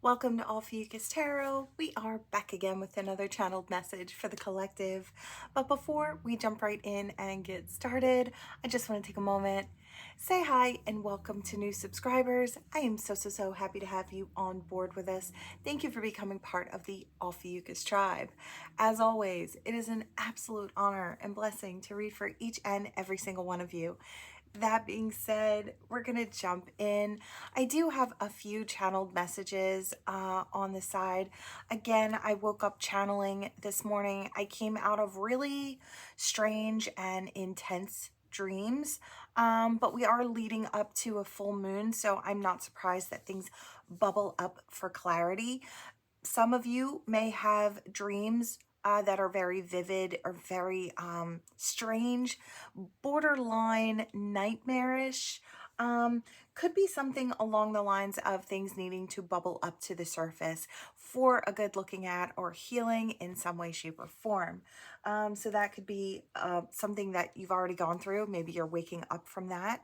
Welcome to Ophiuchus Tarot. We are back again with another channeled message for the collective. But before we jump right in and get started, I just want to take a moment, say hi, and welcome to new subscribers. I am so happy to have you on board with us. Thank you for becoming part of the Ophiuchus tribe. As always, it is an absolute honor and blessing to read for each and every single one of you. That being said, we're going to jump in. I do have a few channeled messages on the side. Again, I woke up channeling this morning. I came out of really strange and intense dreams, but we are leading up to a full moon, so I'm not surprised that things bubble up for clarity. Some of you may have dreams that are very vivid or very strange, borderline nightmarish. Could be something along the lines of things needing to bubble up to the surface for a good looking at or healing in some way, shape, or form. So that could be something that you've already gone through. Maybe you're waking up from that.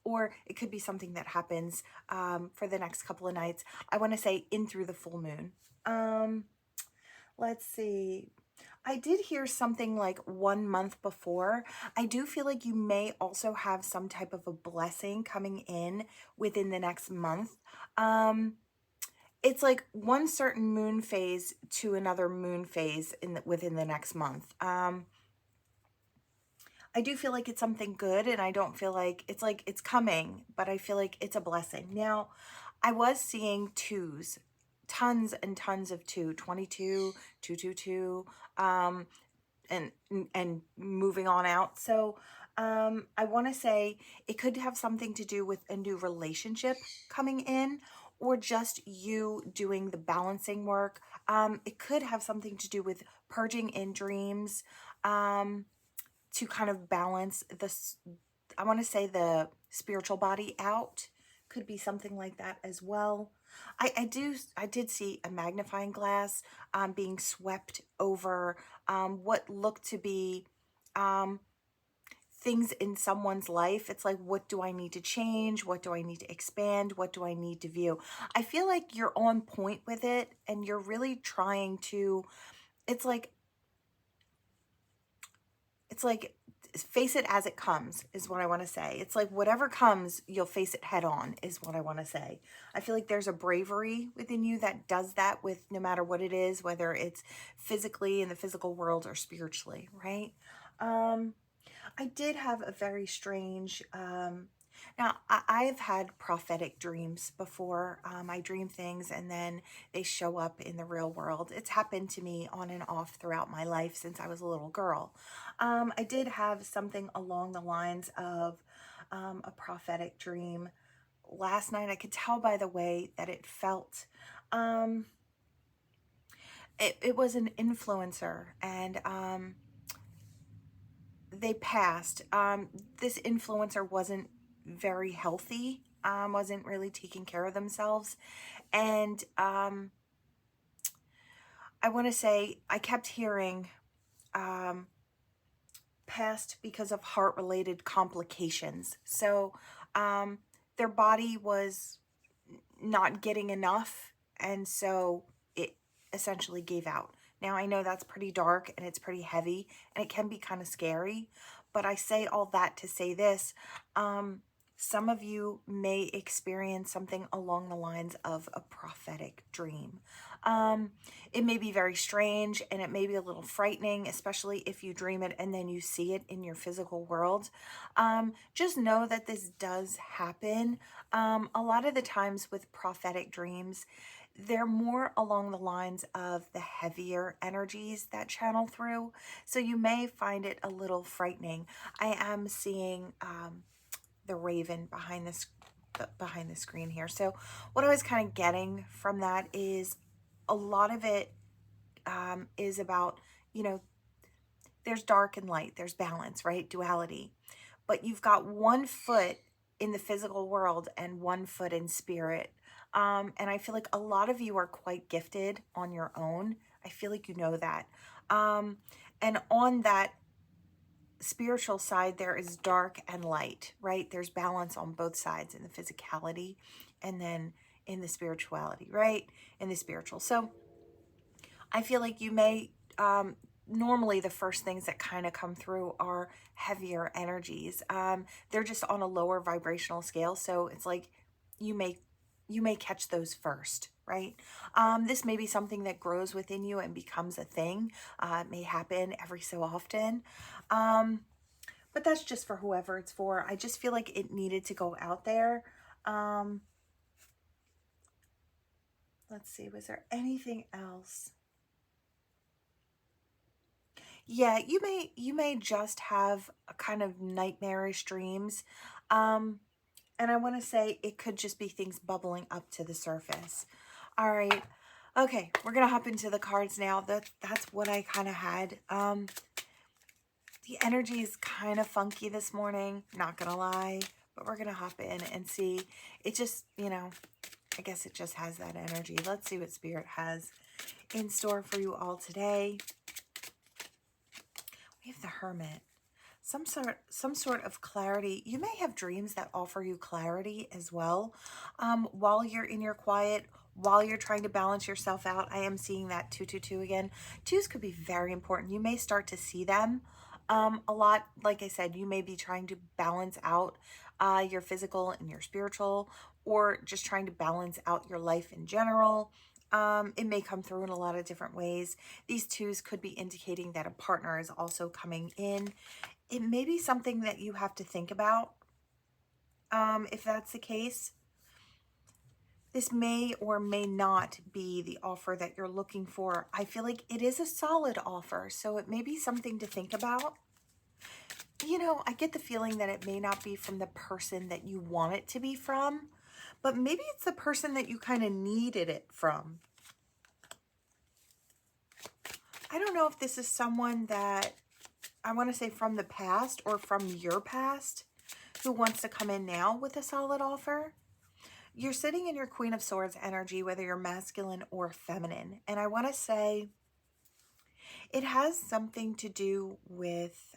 Or it could be something that happens for the next couple of nights. I want to say in through the full moon. Let's see. I did hear something like 1 month before. I do feel like you may also have some type of a blessing coming in within the next month. It's like one certain moon phase to another moon phase within the next month. I do feel like it's something good, and I don't feel like it's coming, but I feel like it's a blessing. Now, I was seeing twos, tons and tons of 22, 222, and moving on out. So I want to say it could have something to do with a new relationship coming in, or just you doing the balancing work. It could have something to do with purging in dreams. To kind of balance this, I want to say the spiritual body out. Could be something like that as well. I did see a magnifying glass being swept over what looked to be things in someone's life. It's like, what do I need to change? What do I need to expand? What do I need to view? I feel like you're on point with it, and you're really trying to, it's like face it as it comes is what I want to say. It's like whatever comes, you'll face it head on is what I want to say. I feel like there's a bravery within you that does that with no matter what it is, whether it's physically in the physical world or spiritually, right? I did have a very strange, now I've had prophetic dreams before. I dream things and then they show up in the real world. It's happened to me on and off throughout my life since I was a little girl. I did have something along the lines of a prophetic dream last night. I could tell by the way that it felt. It was an influencer, and they passed. This influencer wasn't very healthy, wasn't really taking care of themselves. And I want to say I kept hearing passed because of heart-related complications. So their body was not getting enough, and so it essentially gave out. Now, I know that's pretty dark and it's pretty heavy and it can be kind of scary, but I say all that to say this. Some of you may experience something along the lines of a prophetic dream. It may be very strange and it may be a little frightening, especially if you dream it and then you see it in your physical world. Just know that this does happen. A lot of the times with prophetic dreams, they're more along the lines of the heavier energies that channel through. So you may find it a little frightening. I am seeing the raven behind the screen here. So what I was kind of getting from that is a lot of it is about, there's dark and light, there's balance, right? Duality. But you've got 1 foot in the physical world and 1 foot in spirit. And I feel like a lot of you are quite gifted on your own. I feel like you know that. And on that spiritual side, there is dark and light, right? There's balance on both sides in the physicality. And then in the spirituality, right? In the spiritual. So I feel like you may, normally the first things that kind of come through are heavier energies. They're just on a lower vibrational scale. So it's like you may, you may catch those first, right? This may be something that grows within you and becomes a thing. It may happen every so often. But that's just for whoever it's for. I just feel like it needed to go out there. Um, let's see, was there anything else? Yeah, you may just have a kind of nightmarish dreams. Um, and I want to say it could just be things bubbling up to the surface. All right. Okay, we're gonna hop into the cards now. That's what I kind of had. The energy is kind of funky this morning, not gonna lie, but we're gonna hop in and see. It just, I guess it just has that energy. Let's see what Spirit has in store for you all today. We have the Hermit. Some sort of clarity. You may have dreams that offer you clarity as well. While you're in your quiet, while you're trying to balance yourself out. I am seeing that 222 again. Twos could be very important. You may start to see them a lot. Like I said, you may be trying to balance out your physical and your spiritual, or just trying to balance out your life in general. It may come through in a lot of different ways. These twos could be indicating that a partner is also coming in. It may be something that you have to think about. If that's the case, this may or may not be the offer that you're looking for. I feel like it is a solid offer, so it may be something to think about. I get the feeling that it may not be from the person that you want it to be from, but maybe it's the person that you kind of needed it from. I don't know if this is someone that, I want to say from the past or from your past, who wants to come in now with a solid offer. You're sitting in your Queen of Swords energy, whether you're masculine or feminine. And I want to say it has something to do with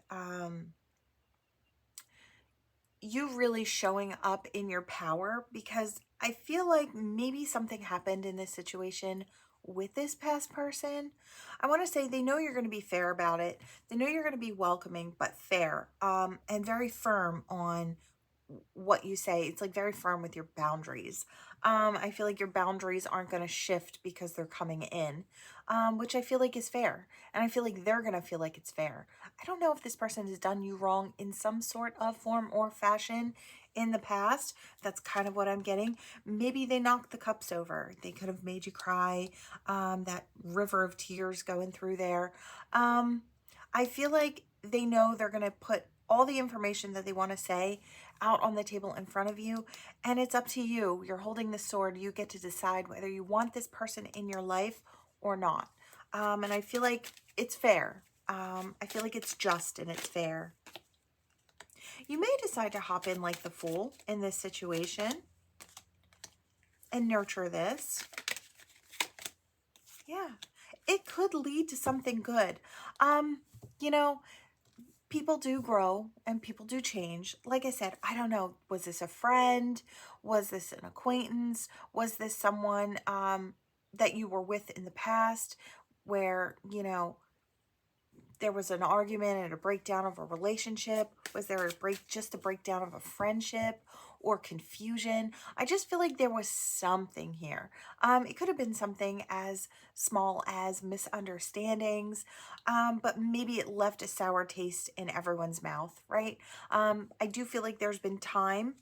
you really showing up in your power, because I feel like maybe something happened in this situation with this past person. I want to say they know you're going to be fair about it. They know you're going to be welcoming, but fair, and very firm on what you say. It's like very firm with your boundaries. I feel like your boundaries aren't going to shift because they're coming in, which I feel like is fair. And I feel like they're going to feel like it's fair. I don't know if this person has done you wrong in some sort of form or fashion in the past. That's kind of what I'm getting. Maybe they knocked the cups over. They could have made you cry. That river of tears going through there. I feel like they know they're going to put all the information that they want to say out on the table in front of you, and it's up to you. You're holding the sword. You get to decide whether you want this person in your life or not. And I feel like it's fair. I feel like it's just and it's fair. You may decide to hop in like the Fool in this situation and nurture this. Yeah, it could lead to something good. You know, people do grow and people do change. Like I said, I don't know, was this a friend? Was this an acquaintance? Was this someone that you were with in the past where, there was an argument and a breakdown of a relationship? Was there just a breakdown of a friendship or confusion? I just feel like there was something here. It could have been something as small as misunderstandings, but maybe it left a sour taste in everyone's mouth, right? I do feel like there's been time,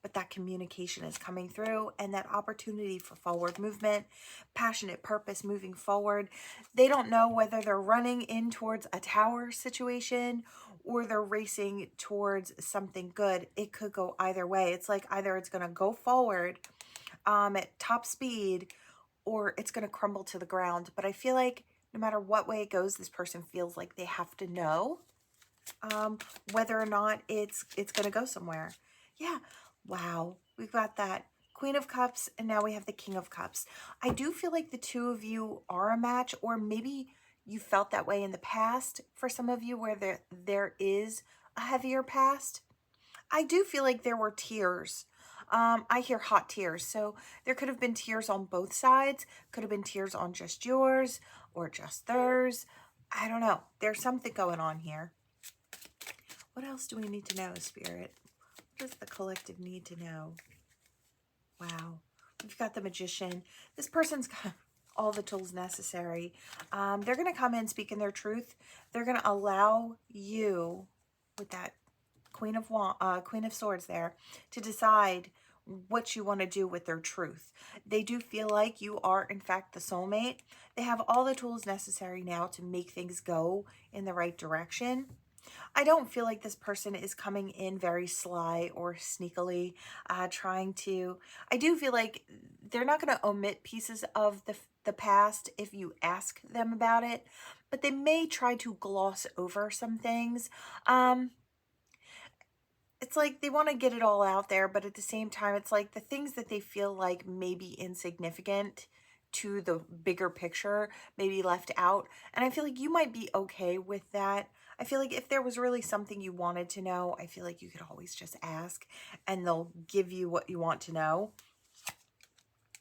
but that communication is coming through, and that opportunity for forward movement, passionate purpose moving forward. They don't know whether they're running in towards a tower situation or they're racing towards something good. It could go either way. It's like either it's going to go forward at top speed, or it's going to crumble to the ground. But I feel like no matter what way it goes, this person feels like they have to know whether or not it's going to go somewhere. Yeah. Wow, we've got that Queen of Cups, and now we have the King of Cups. I do feel like the two of you are a match, or maybe you felt that way in the past for some of you, where there is a heavier past. I do feel like there were tears I hear hot tears. So there could have been tears on both sides. Could have been tears on just yours or just theirs. I don't know. There's something going on here. What else do we need to know, Spirit? What does the collective need to know? Wow. We've got the Magician. This person's got all the tools necessary. They're going to come in speaking their truth. They're going to allow you, with that Queen of Swords there, to decide what you want to do with their truth. They do feel like you are, in fact, the soulmate. They have all the tools necessary now to make things go in the right direction. I don't feel like this person is coming in very sly or sneakily, trying to. I do feel like they're not going to omit pieces of the past if you ask them about it, but they may try to gloss over some things. It's like they want to get it all out there, but at the same time, it's like the things that they feel like may be insignificant to the bigger picture may be left out. And I feel like you might be okay with that. I feel like if there was really something you wanted to know, I feel like you could always just ask and they'll give you what you want to know.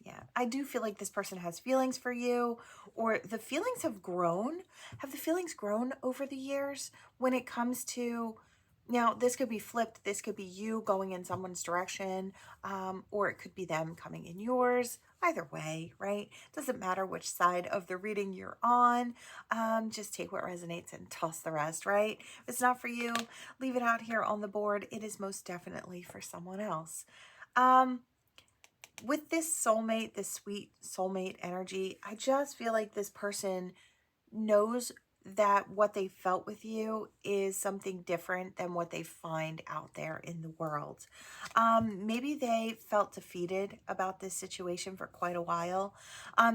Yeah, I do feel like this person has feelings for you, or the feelings have grown. Have the feelings grown over the years when it comes to, now this could be flipped. This could be you going in someone's direction, or it could be them coming in yours. Either way, right? Doesn't matter which side of the reading you're on. Just take what resonates and toss the rest, right? If it's not for you, leave it out here on the board. It is most definitely for someone else. With this soulmate, this sweet soulmate energy, I just feel like this person knows that what they felt with you is something different than what they find out there in the world. Maybe they felt defeated about this situation for quite a while.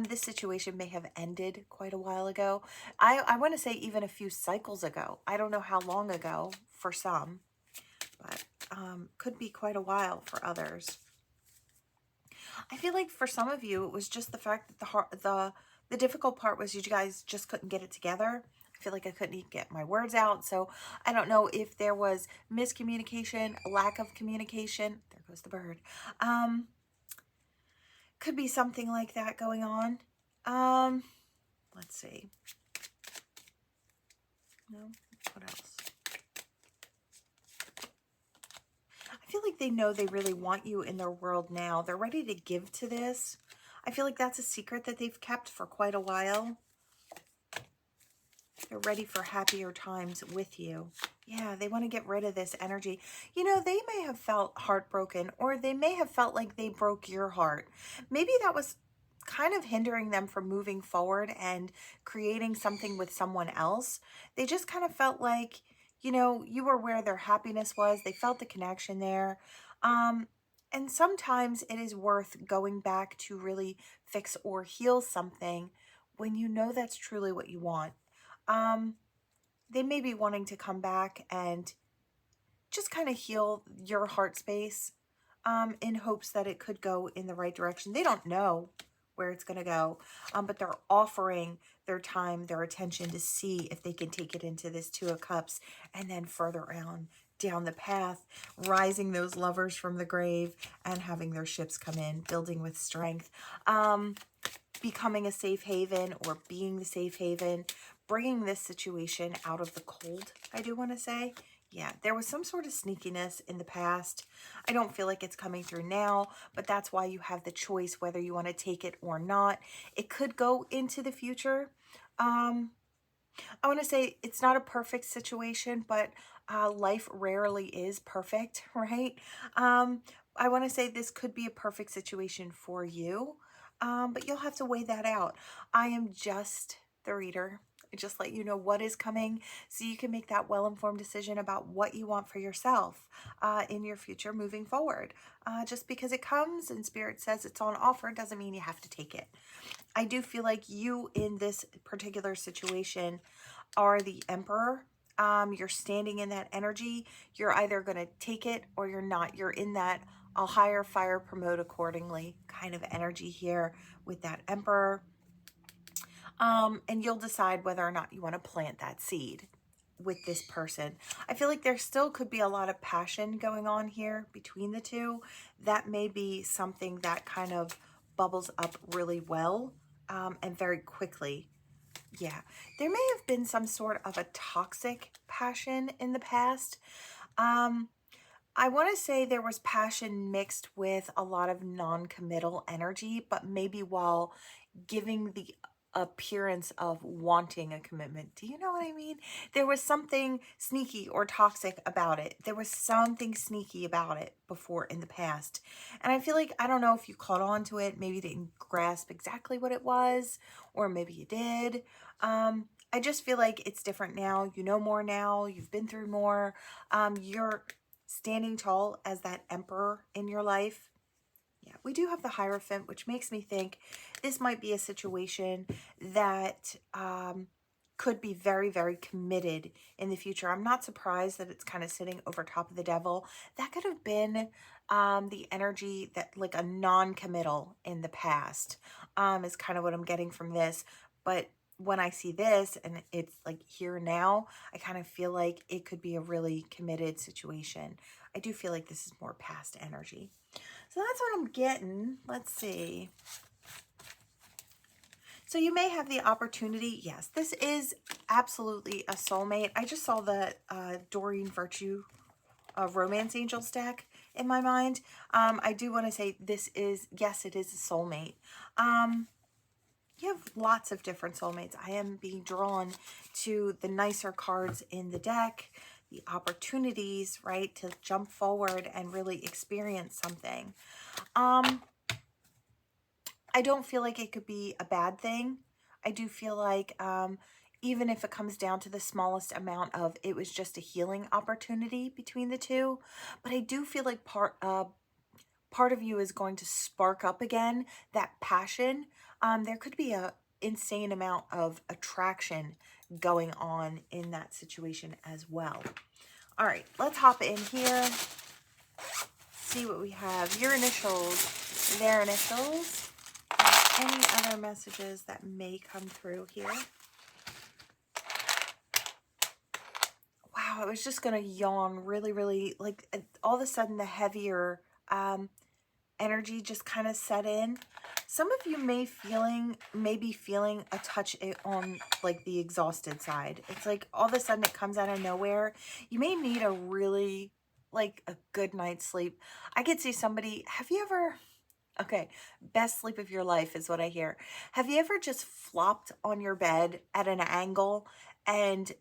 This situation may have ended quite a while ago. I want to say even a few cycles ago. I don't know how long ago for some, but could be quite a while for others. I feel like for some of you, it was just the fact that the difficult part was you guys just couldn't get it together. I feel like I couldn't even get my words out. So I don't know if there was miscommunication, a lack of communication. There goes the bird. Could be something like that going on. Let's see. No, what else? I feel like they know they really want you in their world now. They're ready to give to this. I feel like that's a secret that they've kept for quite a while. They're ready for happier times with you. Yeah, they want to get rid of this energy. You know, they may have felt heartbroken, or they may have felt like they broke your heart. Maybe that was kind of hindering them from moving forward and creating something with someone else. They just kind of felt like, you know, you were where their happiness was. They felt the connection there. And sometimes it is worth going back to really fix or heal something when you know that's truly what you want. They may be wanting to come back and just kind of heal your heart space, in hopes that it could go in the right direction. They don't know where it's going to go, but they're offering their time, their attention to see if they can take it into this Two of Cups and then further on down the path, rising those lovers from the grave and having their ships come in, building with strength, becoming a safe haven or being the safe haven, bringing this situation out of the cold, I do want to say. Yeah, there was some sort of sneakiness in the past. I don't feel like it's coming through now, but that's why you have the choice whether you want to take it or not. It could go into the future. I want to say it's not a perfect situation, but life rarely is perfect, right? I want to say this could be a perfect situation for you, but you'll have to weigh that out. I am just the reader. I just let you know what is coming so you can make that well-informed decision about what you want for yourself in your future moving forward. Just because it comes and Spirit says it's on offer doesn't mean you have to take it. I do feel like you in this particular situation are the Emperor. You're standing in that energy. You're either going to take it or you're not. You're in that I'll hire, fire, promote accordingly kind of energy here with that Emperor. And you'll decide whether or not you want to plant that seed. with this person. I feel like there still could be a lot of passion going on here between the two. That may be something that kind of bubbles up really well and very quickly. Yeah, there may have been some sort of a toxic passion in the past. I want to say there was passion mixed with a lot of non-committal energy, but maybe while giving the appearance of wanting a commitment. Do you know what I mean? There was something sneaky or toxic about it. There was something sneaky about it before in the past. And I feel like, I don't know if you caught on to it, maybe didn't grasp exactly what it was, or maybe you did. I just feel like it's different now. You know more now. You've been through more. You're standing tall as that emperor in your life. Yeah, we do have the Hierophant, which makes me think this might be a situation that could be very, very committed in the future. I'm not surprised that it's kind of sitting over top of the Devil. That could have been the energy that, like, a non-committal in the past is kind of what I'm getting from this. But when I see this and it's like here now, I kind of feel like it could be a really committed situation. I do feel like this is more past energy. So that's what I'm getting. Let's see. So you may have the opportunity. Yes, this is absolutely a soulmate. I just saw the Doreen Virtue Romance Angel stack in my mind. I do want to say this is, yes, it is a soulmate. You have lots of different soulmates. I am being drawn to the nicer cards in the deck, the opportunities, right, to jump forward and really experience something. I don't feel like it could be a bad thing. I do feel like even if it comes down to the smallest amount of, it was just a healing opportunity between the two. But I do feel like part of you is going to spark up again, that passion. There could be a insane amount of attraction going on in that situation as well. All right, let's hop in here. See what we have. Your initials, their initials. Any other messages that may come through here? Wow, I was just going to yawn really, really, like all of a sudden the heavier energy just kind of set in. Some of you may be feeling a touch on like the exhausted side. It's like all of a sudden it comes out of nowhere. You may need a really like a good night's sleep. I could see somebody, have you ever, okay, best sleep of your life is what I hear. Have you ever just flopped on your bed at an angle and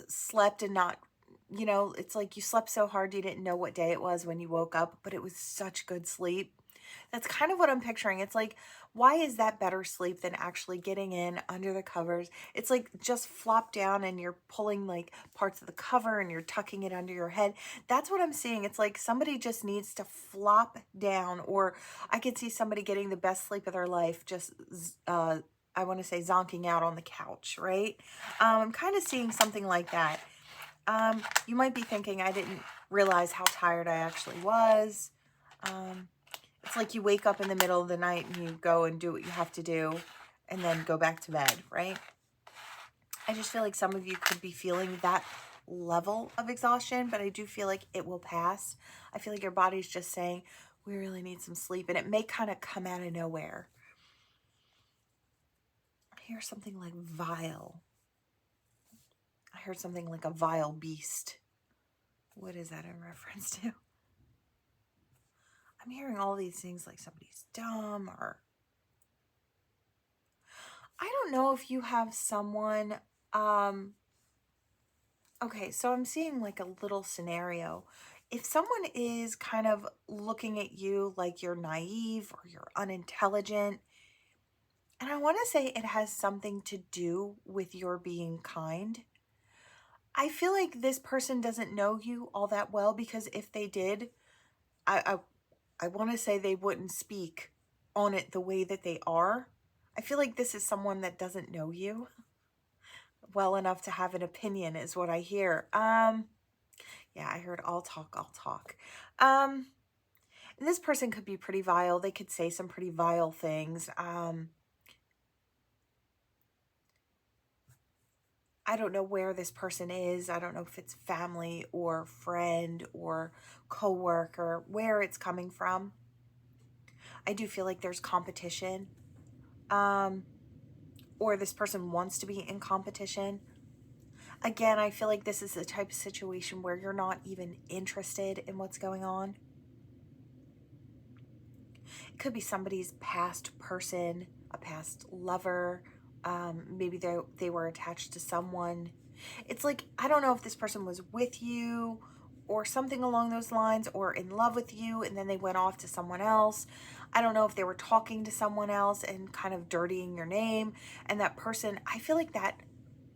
slept and not, you know, it's like you slept so hard you didn't know what day it was when you woke up, but it was such good sleep. That's kind of what I'm picturing. It's like, why is that better sleep than actually getting in under the covers? It's like just flop down and you're pulling like parts of the cover and you're tucking it under your head. That's what I'm seeing. It's like somebody just needs to flop down, or I could see somebody getting the best sleep of their life, just I want to say zonking out on the couch, right? I'm kind of seeing something like that. You might be thinking, I didn't realize how tired I actually was. It's like you wake up in the middle of the night and you go and do what you have to do and then go back to bed, right? I just feel like some of you could be feeling that level of exhaustion, but I do feel like it will pass. I feel like your body's just saying, we really need some sleep, and it may kind of come out of nowhere. I hear something like vile. I heard something like a vile beast. What is that in reference to? I'm hearing all these things like somebody's dumb, or I don't know if you have someone, okay, so I'm seeing like a little scenario. If someone is kind of looking at you like you're naive or you're unintelligent, and I want to say it has something to do with your being kind, I feel like this person doesn't know you all that well, because if they did, I want to say they wouldn't speak on it the way that they are. I feel like this is someone that doesn't know you well enough to have an opinion, is what I hear. Yeah, I heard I'll talk. And this person could be pretty vile. They could say some pretty vile things. I don't know where this person is. I don't know if it's family or friend or coworker, where it's coming from. I do feel like there's competition. Or this person wants to be in competition. Again, I feel like this is the type of situation where you're not even interested in what's going on. It could be somebody's past person, a past lover. Maybe they were attached to someone. It's like, I don't know if this person was with you or something along those lines, or in love with you and then they went off to someone else. I don't know if they were talking to someone else and kind of dirtying your name. And that person, I feel like that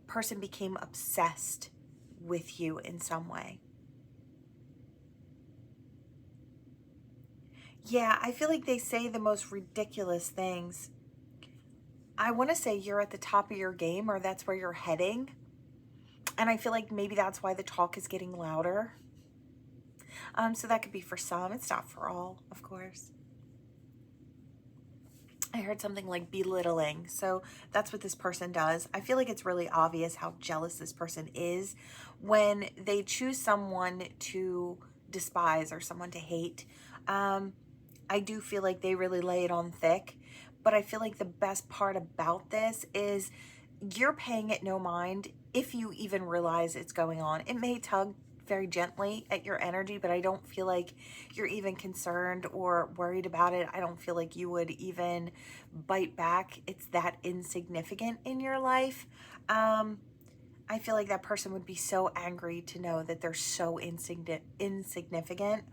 person became obsessed with you in some way. Yeah, I feel like they say the most ridiculous things. I want to say you're at the top of your game, or that's where you're heading. And I feel like maybe that's why the talk is getting louder. So that could be for some. It's not for all, of course. I heard something like belittling. So that's what this person does. I feel like it's really obvious how jealous this person is when they choose someone to despise or someone to hate. I do feel like they really lay it on thick, but I feel like the best part about this is you're paying it no mind if you even realize it's going on. It may tug very gently at your energy, but I don't feel like you're even concerned or worried about it. I don't feel like you would even bite back. It's that insignificant in your life. I feel like that person would be so angry to know that they're so insignificant,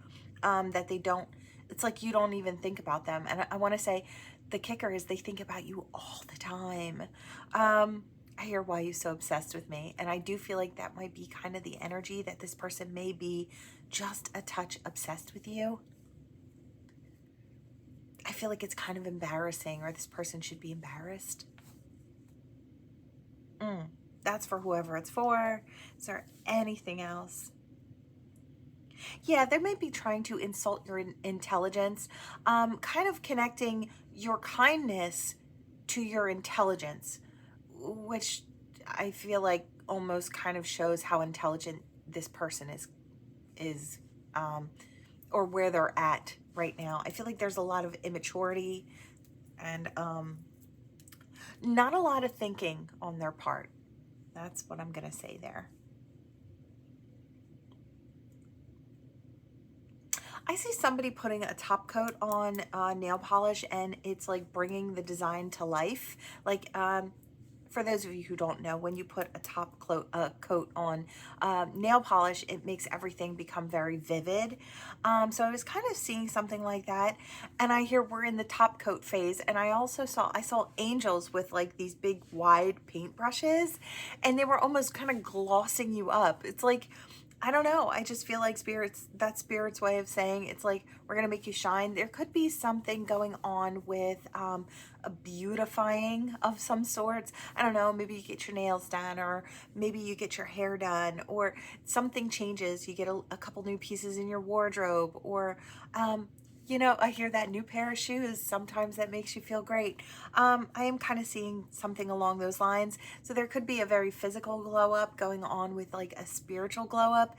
that they don't, it's like you don't even think about them. And I want to say the kicker is they think about you all the time. I hear, why are you so obsessed with me? And I do feel like that might be kind of the energy, that this person may be just a touch obsessed with you. I feel like it's kind of embarrassing, or this person should be embarrassed. That's for whoever it's for. Is there anything else? Yeah, they may be trying to insult your intelligence, kind of connecting your kindness to your intelligence, which I feel like almost kind of shows how intelligent this person is, or where they're at right now. I feel like there's a lot of immaturity and not a lot of thinking on their part. That's what I'm going to say there. I see somebody putting a top coat on nail polish, and it's like bringing the design to life. Like, for those of you who don't know, when you put a top coat on nail polish, it makes everything become very vivid. So I was kind of seeing something like that, and I hear we're in the top coat phase. And I also saw angels with like these big wide paintbrushes, and they were almost kind of glossing you up. It's like, I don't know. I just feel like that's Spirit's way of saying it's like, we're going to make you shine. There could be something going on with a beautifying of some sorts. I don't know. Maybe you get your nails done, or maybe you get your hair done, or something changes. You get a couple new pieces in your wardrobe, or you know, I hear that new pair of shoes, sometimes that makes you feel great. I am kind of seeing something along those lines. So there could be a very physical glow up going on with like a spiritual glow up.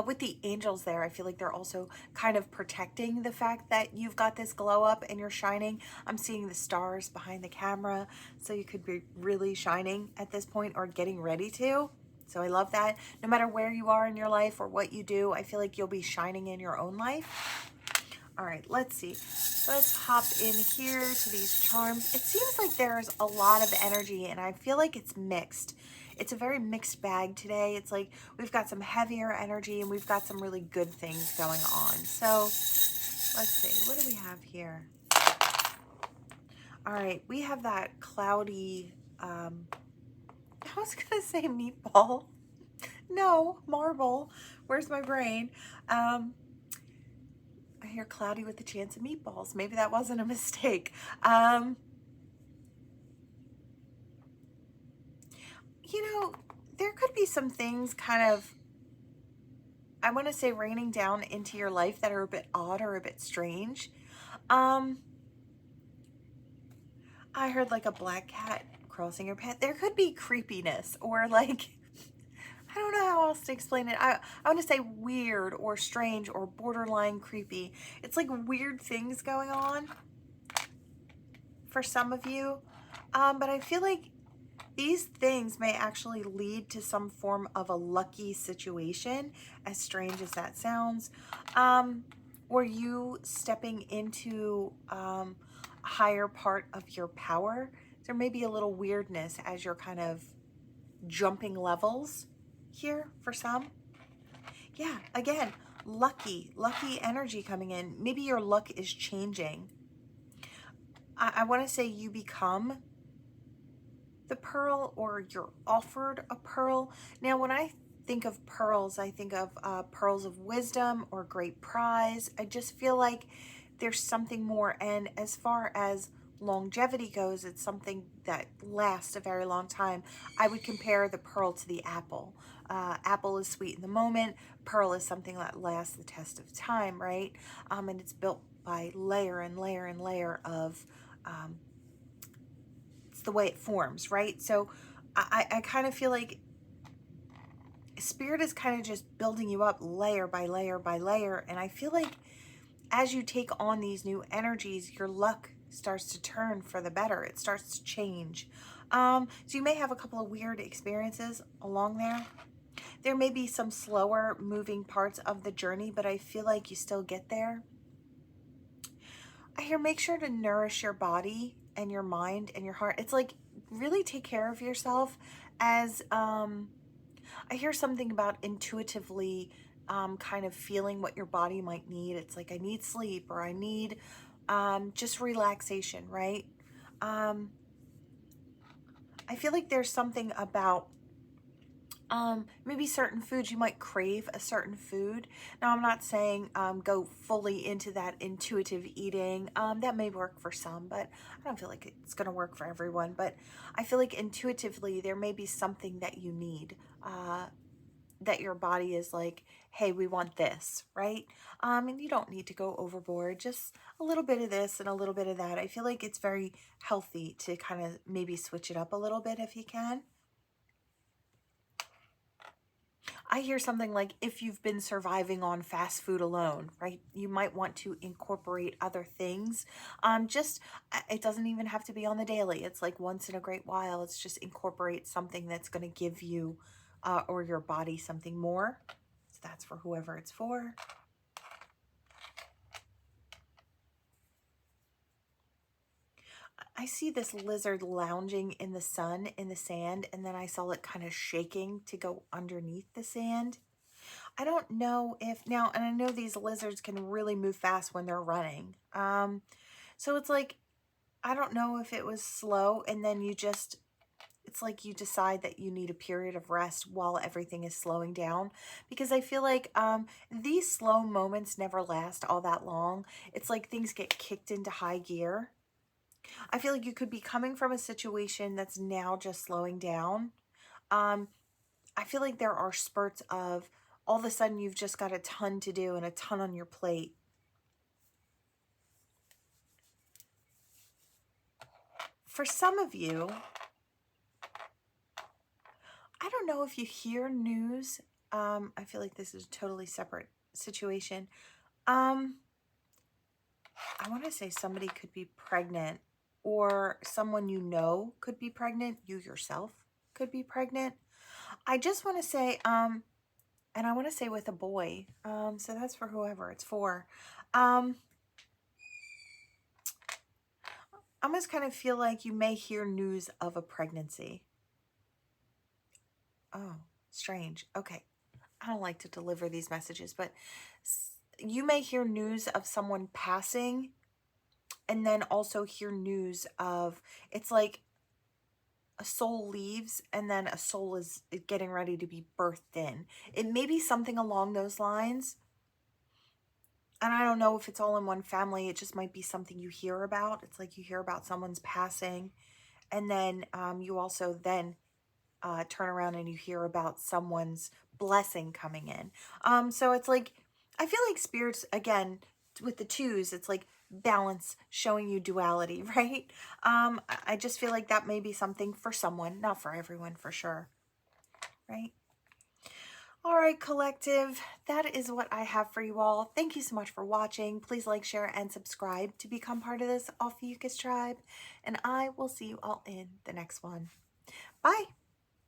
With the angels there, I feel like they're also kind of protecting the fact that you've got this glow up and you're shining. I'm seeing the stars behind the camera. So you could be really shining at this point, or getting ready to. So I love that. No matter where you are in your life or what you do, I feel like you'll be shining in your own life. All right, let's see. Let's hop in here to these charms. It seems like there's a lot of energy, and I feel like it's mixed. It's a very mixed bag today. It's like we've got some heavier energy, and we've got some really good things going on. So let's see. What do we have here? All right, we have that cloudy, I was going to say meatball. No, marble. Where's my brain? I hear cloudy with a chance of meatballs. Maybe that wasn't a mistake. You know, there could be some things kind of, I want to say, raining down into your life that are a bit odd or a bit strange. I heard like a black cat crossing your path. There could be creepiness, or like I don't know how else to explain it. I want to say weird or strange or borderline creepy. It's like weird things going on for some of you. But I feel like these things may actually lead to some form of a lucky situation, as strange as that sounds, or you stepping into a higher part of your power. There may be a little weirdness as you're kind of jumping levels here for some. Yeah, again, lucky energy coming in. Maybe your luck is changing. I want to say you become the pearl, or you're offered a pearl. Now, when I think of pearls, I think of pearls of wisdom or great prize. I just feel like there's something more. And as far as longevity goes, it's something that lasts a very long time. I would compare the pearl to the apple. Apple is sweet in the moment. Pearl is something that lasts the test of time, right? And it's built by layer and layer and layer of it's the way it forms, right? So I kind of feel like spirit is kind of just building you up layer by layer by layer. And I feel like as you take on these new energies, your luck starts to turn for the better. It starts to change. So you may have a couple of weird experiences along there. There may be some slower moving parts of the journey, but I feel like you still get there. I hear make sure to nourish your body and your mind and your heart. It's like really take care of yourself, as I hear something about intuitively kind of feeling what your body might need. It's like I need sleep, or I need just relaxation, right? I feel like there's something about maybe certain foods. You might crave a certain food. Now, I'm not saying go fully into that intuitive eating. That may work for some, but I don't feel like it's going to work for everyone. But I feel like intuitively there may be something that you need, that your body is like, hey, we want this, right? And you don't need to go overboard. Just a little bit of this and a little bit of that. I feel like it's very healthy to kind of maybe switch it up a little bit if you can. I hear something like, if you've been surviving on fast food alone, right? You might want to incorporate other things. Just, it doesn't even have to be on the daily. It's like once in a great while, it's just incorporate something that's going to give you or your body something more. So that's for whoever it's for. I see this lizard lounging in the sun, in the sand, and then I saw it kind of shaking to go underneath the sand. I don't know if now, and I know these lizards can really move fast when they're running. So it's like, I don't know if it was slow and then you just, it's like you decide that you need a period of rest while everything is slowing down. Because I feel like these slow moments never last all that long. It's like things get kicked into high gear. I feel like you could be coming from a situation that's now just slowing down. I feel like there are spurts of all of a sudden you've just got a ton to do and a ton on your plate. For some of you, I don't know if you hear news. I feel like this is a totally separate situation. I want to say somebody could be pregnant, or someone you know could be pregnant. You yourself could be pregnant. I just want to say, and I want to say with a boy. So that's for whoever it's for. I almost kind of feel like you may hear news of a pregnancy. Oh, strange. Okay. I don't like to deliver these messages, but you may hear news of someone passing, and then also hear news of, it's like a soul leaves and then a soul is getting ready to be birthed in. It may be something along those lines. And I don't know if it's all in one family. It just might be something you hear about. It's like you hear about someone's passing, and then you also then turn around and you hear about someone's blessing coming in. So it's like, I feel like spirits, again, with the twos, it's like balance, showing you duality, right? I just feel like that may be something for someone, not for everyone, for sure, right? All right, collective, that is what I have for you all. Thank you so much for watching. Please like, share, and subscribe to become part of this Ophiuchus tribe. And I will see you all in the next one. Bye.